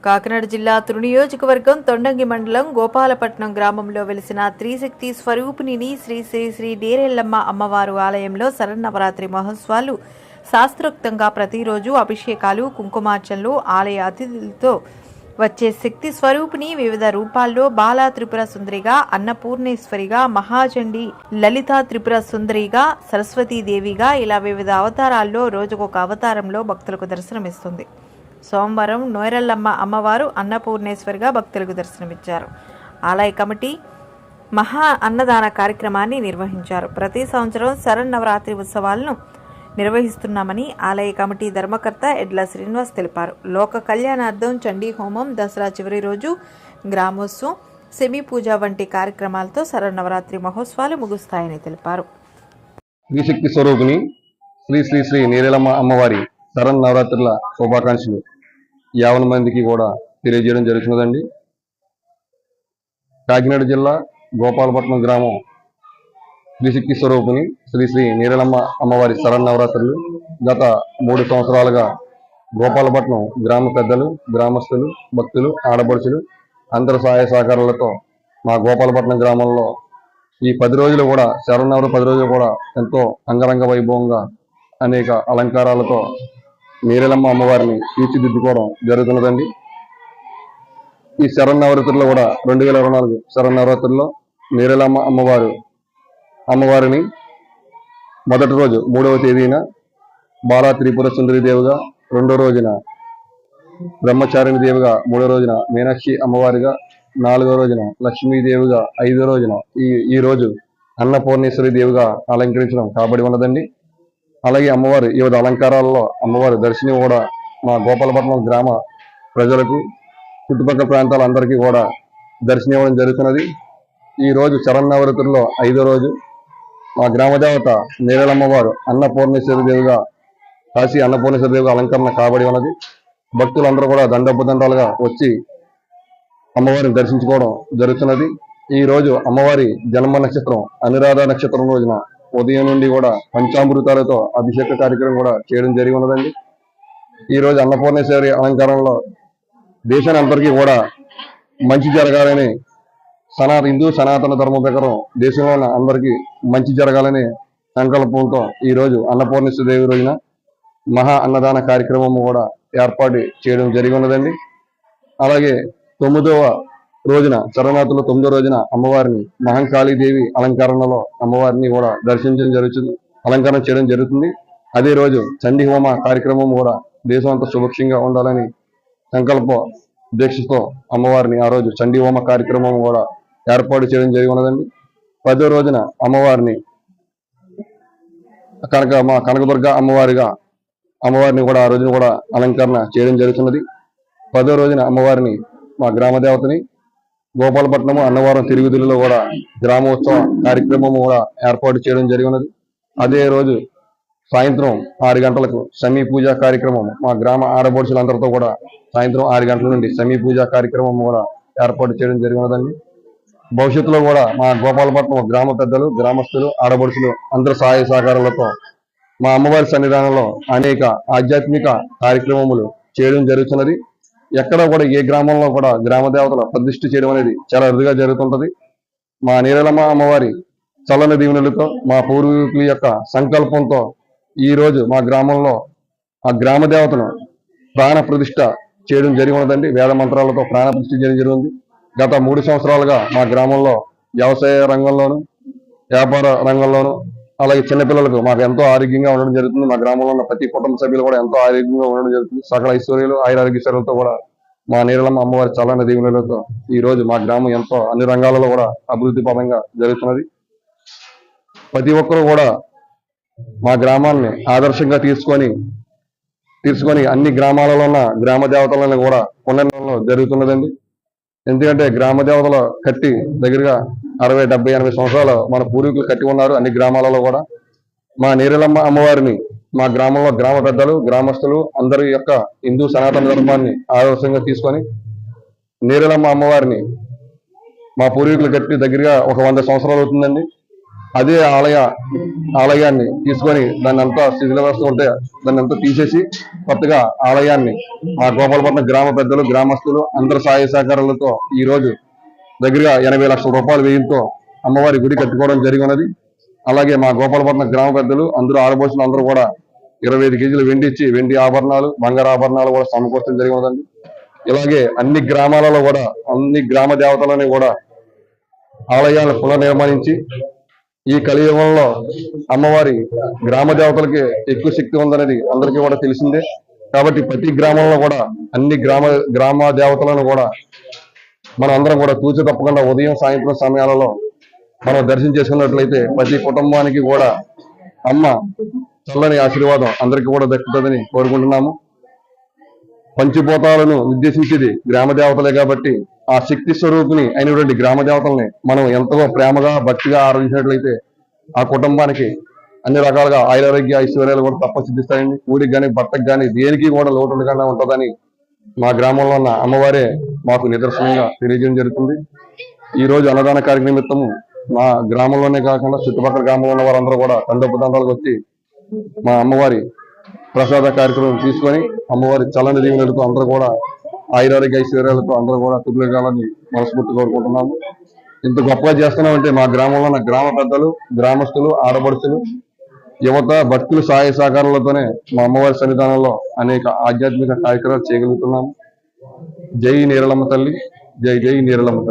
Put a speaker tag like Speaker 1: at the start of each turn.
Speaker 1: కాకినాడ జిల్లా తుని నియోజకవర్గం తొండంగి మండలం గోపాలపట్నం గ్రామంలో వెలిసిన త్రిశక్తి స్వరూపిణిని శ్రీ శ్రీ శ్రీ డేరెల్లమ్మ అమ్మవారు ఆలయంలో శరన్నవరాత్రి మహోత్సవాలు శాస్త్రోక్తంగా ప్రతిరోజు అభిషేకాలు, కుంకుమార్చనలు, ఆలయ అతిథులతో వచ్చే శక్తి స్వరూపిణి వివిధ రూపాల్లో బాలా త్రిపుర సుందరిగా, అన్నపూర్ణేశ్వరిగా, మహాచండి లలితా త్రిపుర సుందరిగా, సరస్వతీదేవిగా ఇలా వివిధ అవతారాల్లో రోజుకొక అవతారంలో భక్తులకు దర్శనమిస్తుంది. సోమవారం నోరెల్లమ్మ అమ్మవారు అన్నపూర్ణేశ్వరిగా భక్తులకు దర్శనమిచ్చారు. ఆలయ కమిటీ మహా అన్నదాన కార్యక్రమాన్ని నిర్వహించారు. ప్రతి సంవత్సరం శరన్నవరాత్రి ఉత్సవాలను నిర్వహిస్తున్నామని ఆలయ కమిటీ ధర్మకర్త ఎడ్ల శ్రీనివాస్ తెలిపారు. లోక కళ్యాణార్థం చండీ హోమం, దసరా చివరి రోజు గ్రామోత్సవం, సెమీ పూజ వంటి కార్యక్రమాలతో శరన్నవరాత్రి మహోత్సవాలు ముగుస్తాయని తెలిపారు.
Speaker 2: శ్రీశక్తి స్వరూపిణి శ్రీ శ్రీ శ్రీ నీరెలమ్మ అమ్మవారి శరన్నవరాత్రుల శుభాకాంక్షలు 50 మందికి కూడా తెలియజేయడం జరుగుతున్నదండి. కాకినాడ జిల్లా గోపాలపట్నం గ్రామం శ్రీశక్తి స్వరూపిణి శ్రీ శ్రీ నీరెలమ్మ అమ్మవారి శరన్నవరాత్రులు గత 3 సంవత్సరాలుగా గోపాలపట్నం గ్రామ పెద్దలు, గ్రామస్తులు, భక్తులు, ఆడపడుచులు అందరి సహాయ సహకారాలతో మా గోపాలపట్నం గ్రామంలో ఈ 10 రోజులు కూడా శరన్నవరాత్రి 10 రోజులు కూడా ఎంతో అంగరంగ వైభవంగా అనేక అలంకారాలతో నీరెలమ్మ అమ్మవారిని తీర్చిదిద్దుకోవడం జరుగుతున్నదండి. ఈ శరన్నవరాత్రుల్లో కూడా 2024 శరన్నవరాత్రుల్లో నీరెలమ్మ అమ్మవారిని మొదటి రోజు 3వ తేదీన బాలా త్రిపుర సుందరి దేవిగా, 2వ రోజున బ్రహ్మచారిణి దేవిగా, 3వ రోజున మీనాక్షి అమ్మవారిగా, 4వ రోజున లక్ష్మీదేవిగా, 5వ రోజున ఈ రోజు అన్నపూర్ణేశ్వరి దేవిగా అలంకరించడం కాబడి ఉన్నదండి. అలాగే అమ్మవారి వివిధ అలంకారాల్లో అమ్మవారి దర్శనం కూడా మా గోపాలపట్నం గ్రామ ప్రజలకు, చుట్టుపక్కల ప్రాంతాలందరికీ కూడా దర్శనం ఇవ్వడం జరుగుతున్నది. ఈ రోజు శరన్నవరాత్రుల్లో 5వ రోజు మా గ్రామదేవత నీరెలమ్మవారు అన్నపూర్ణేశ్వరి దేవిగా, కాశీ అన్నపూర్ణేశ్వరి దేవిగా అలంకరణ కాబడి ఉన్నది. భక్తులందరూ కూడా దండోపదండాలుగా వచ్చి అమ్మవారిని దర్శించుకోవడం జరుగుతున్నది. ఈ రోజు అమ్మవారి జన్మ నక్షత్రం అనురాధ నక్షత్రం రోజున ఉదయం నుండి కూడా పంచామృతాలతో అభిషేక కార్యక్రమం కూడా చేయడం జరిగి ఉన్నదండి. ఈ రోజు అన్నపూర్ణేశ్వరి అలంకారంలో దేశాన్ని అందరికీ కూడా మంచి జరగాలని హిందూ సనాతన ధర్మం ప్రకారం దేశంలో ఉన్న అందరికీ మంచి జరగాలనే సంకల్పంతో ఈ రోజు అన్నపూర్ణేశ్వరి దేవి రోజున మహా అన్నదాన కార్యక్రమం కూడా ఏర్పాటు చేయడం జరిగి ఉన్నదండి. అలాగే 9వ రోజున శరన్నవరాత్రుల 9వ రోజున అమ్మవారిని మహంకాళీదేవి అలంకరణలో అమ్మవారిని కూడా దర్శించడం జరుగుతుంది, అలంకరణ చేయడం జరుగుతుంది. అదే రోజు చండీ హోమ కార్యక్రమం కూడా దేశం అంతా సుభిక్షంగా ఉండాలని సంకల్ప దీక్షతో అమ్మవారిని ఆ రోజు చండీ హోమ కార్యక్రమం కూడా ఏర్పాటు చేయడం జరిగి ఉన్నదండి. 10వ రోజున అమ్మవారిని కనకదుర్గ అమ్మవారిని కూడా ఆ రోజున కూడా అలంకరణ చేయడం జరుగుతున్నది. 10వ రోజున అమ్మవారిని మా గ్రామదేవతని గోపాలపట్నము అన్నవరం తిరుగుదిలో కూడా గ్రామోత్సవ కార్యక్రమం కూడా ఏర్పాటు చేయడం జరిగినది. అదే రోజు సాయంత్రం 6 గంటలకు సమీ పూజ కార్యక్రమం మా గ్రామ ఆడపడుచులందరితో కూడా సాయంత్రం 6 గంటల నుండి సమీ పూజ కార్యక్రమం కూడా ఏర్పాటు చేయడం జరిగినదండి. భవిష్యత్తులో కూడా మా గోపాలపట్నం గ్రామ పెద్దలు, గ్రామస్తులు, ఆడపడుచులు అందరి సహాయ సహకారాలతో మా అమ్మవారి సన్నిధానంలో అనేక ఆధ్యాత్మిక కార్యక్రమములు చేయడం జరుగుతున్నది. ఎక్కడ కూడా ఏ గ్రామంలో కూడా గ్రామ దేవతల ప్రతిష్ఠ చేయడం అనేది చాలా అరుదుగా జరుగుతుంటది. మా నీరెలమ్మ అమ్మవారి చల్లని దీవెనలతో మా పూర్వీకుల యొక్క సంకల్పంతో ఈ రోజు మా గ్రామంలో ఆ గ్రామ దేవతను ప్రాణ ప్రతిష్ఠ చేయడం జరిగి ఉన్నదండి. వేద మంత్రాలతో ప్రాణ ప్రతిష్ఠ చేయడం జరిగింది. గత 3 సంవత్సరాలుగా మా గ్రామంలో వ్యవసాయ రంగంలోను, వ్యాపార రంగంలోను, అలాగే చిన్నపిల్లలకు మాకు ఎంతో ఆరోగ్యంగా ఉండడం జరుగుతుంది. మా గ్రామంలో ఉన్న ప్రతి కుటుంబ సభ్యులు కూడా ఎంతో ఆరోగ్యంగా ఉండడం జరుగుతుంది. సకల ఐశ్వర్యాలు, ఆయురారోగ్యశాలతో కూడా మా నీరెలమ్మ అమ్మవారి చల్లని దీవెనలతో ఈ రోజు మా గ్రామం ఎంతో అన్ని రంగాలలో కూడా అభివృద్ధి పరంగా జరుగుతున్నది. ప్రతి ఒక్కరూ కూడా మా గ్రామాన్ని ఆదర్శంగా తీసుకొని అన్ని గ్రామాలలో ఉన్న గ్రామ దేవతలను కూడా పునర్నిర్మాణం జరుగుతున్నదండి. ఎందుకంటే గ్రామ దేవతలు కట్టి దగ్గరగా 60, 70, 80 సంవత్సరాలు మన పూర్వీకులు కట్టి ఉన్నారు. అన్ని గ్రామాలలో కూడా మా నీరెలమ్మ అమ్మవారిని మా గ్రామంలో గ్రామ పెద్దలు, గ్రామస్తులు అందరి యొక్క హిందూ సనాతన ధర్మాన్ని ఆదర్శంగా తీసుకొని నీరెలమ్మ అమ్మవారిని మా పూర్వీకులు కట్టి దగ్గరగా ఒక 100 సంవత్సరాలు అవుతుందండి. అదే ఆలయాన్ని తీసుకొని దాన్ని అంతా శిథిలావస్థ ఉంటే దాన్ని అంతా తీసేసి కొత్తగా ఆలయాన్ని మా గోపాలపట్నం గ్రామ పెద్దలు గ్రామస్తులు అందరి సహాయ సహకారాలతో ఈ రోజు దగ్గరగా 80 లక్షల రూపాయల వ్యయంతో అమ్మవారి గుడి కట్టుకోవడం జరిగి ఉన్నది. అలాగే మా గోపాలపట్నం గ్రామ పెద్దలు అందరూ ఆడబోసులు అందరూ కూడా 25 కేజీలు వెండి ఇచ్చి వెండి ఆభరణాలు బంగారు ఆభరణాలు కూడా సమకూర్చడం జరిగి ఉన్నదండి. ఇలాగే అన్ని గ్రామాలలో కూడా అన్ని గ్రామ దేవతలని కూడా ఆలయాలను పునర్నిర్మాణించి ఈ కలియుగంలో అమ్మవారి గ్రామ దేవతలకి ఎక్కువ శక్తి ఉందనేది అందరికీ కూడా తెలిసిందే. కాబట్టి ప్రతి గ్రామంలో కూడా అన్ని గ్రామ దేవతలను కూడా మనం అందరం కూడా తూచి తప్పకుండా ఉదయం సాయంత్రం సమయాలలో మనం దర్శనం చేసుకున్నట్లయితే ప్రతి కుటుంబానికి కూడా అమ్మ చల్లని ఆశీర్వాదం అందరికీ కూడా దక్కుతుందని కోరుకుంటున్నాము. పంచభూతాలను నిర్దేశించేది గ్రామ దేవతలే కాబట్టి ఆ శక్తి స్వరూపిణి అయినటువంటి గ్రామ దేవతల్ని మనం ఎంతో ప్రేమగా భక్తిగా ఆరాధించినట్లయితే ఆ కుటుంబానికి అన్ని రకాలుగా ఆయురారోగ్య ఐశ్వర్యాలు కూడా తప్ప సిద్ధిస్తాయండి. ఊరికి కానీ భర్తకు కానీ దేనికి కూడా లోటు ఉండకుండా ఉంటుందని మా గ్రామంలో ఉన్న అమ్మవారే మాకు నిదర్శనంగా తెలియజేయడం జరుగుతుంది. ఈ రోజు అన్నదాన కార్యక్రమం నిమిత్తము మా గ్రామంలోనే కాకుండా చుట్టుపక్కల గ్రామంలో ఉన్న వారందరూ కూడా తండోపతండాలకు వచ్చి మా అమ్మవారి ప్రసాద కార్యక్రమం తీసుకొని అమ్మవారి చల్లని దీవెనలతో అందరూ కూడా ఆయురారోగ్య ఐశ్వర్యాలతో అందరూ కూడా తులగాలని మనస్ఫూర్తి కోరుకుంటున్నాము. ఇంత గొప్పగా చేస్తున్నామంటే మా గ్రామంలో ఉన్న గ్రామ పెద్దలు గ్రామస్తులు ఆడపడుచులు యువత భక్తులు సహాయ సహకారాలతోనే మా అమ్మవారి సన్నిధానంలో అనేక ఆధ్యాత్మిక కార్యక్రమాలు చేయగలుగుతున్నాము. జై నీరలమ్మ తల్లి, జై జై నీరలమ్మ తల్లి.